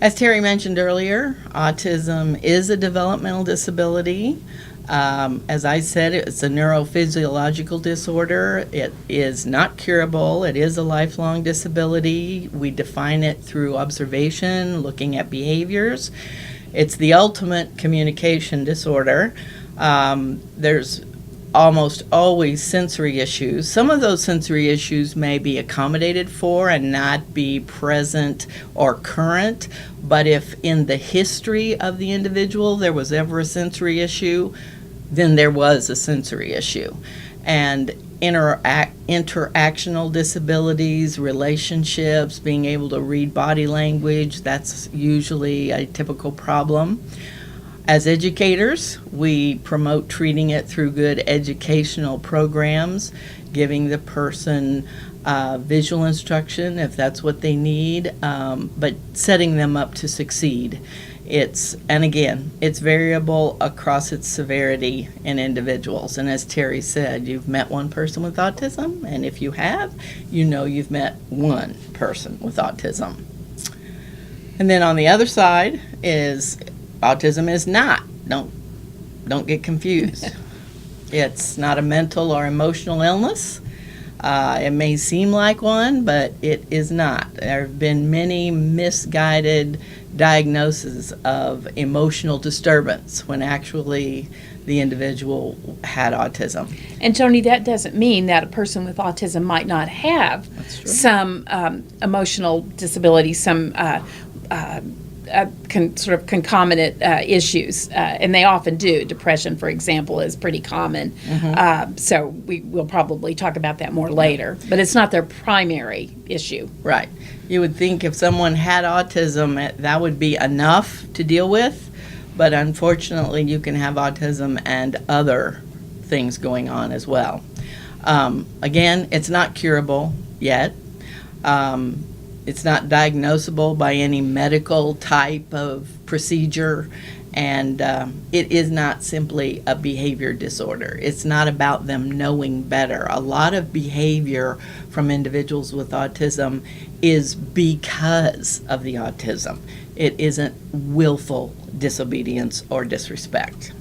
As Terry mentioned earlier, autism is a developmental disability. As I said, it's a neurophysiological disorder. It is not curable. It is a lifelong disability. We define it through observation, looking at behaviors. It's the ultimate communication disorder. There's almost always sensory issues. Some of those sensory issues may be accommodated for and not be present or current, but if in the history of the individual there was ever a sensory issue, then there was a sensory issue. And interactional disabilities, relationships, being able to read body language, that's usually a typical problem. As educators, we promote treating it through good educational programs, giving the person visual instruction if that's what they need, but setting them up to succeed. And again, it's variable across its severity in individuals. And as Terry said, you've met one person with autism, and if you have, you know you've met one person with autism. And then on the other side is autism is not. Don't get confused. It's not a mental or emotional illness. It may seem like one, but it is not. There have been many misguided diagnoses of emotional disturbance when actually the individual had autism. And Tony, that doesn't mean that a person with autism might not have some emotional disability, some sort of concomitant issues, and they often do. Depression, for example, is pretty common. So we will probably talk about that more later. But it's not their primary issue. Right. You would think if someone had autism, that would be enough to deal with, but unfortunately you can have autism and other things going on as well. Again, it's not curable yet. It's not diagnosable by any medical type of procedure, and it is not simply a behavior disorder. It's not about them knowing better. A lot of behavior from individuals with autism is because of the autism. It isn't willful disobedience or disrespect.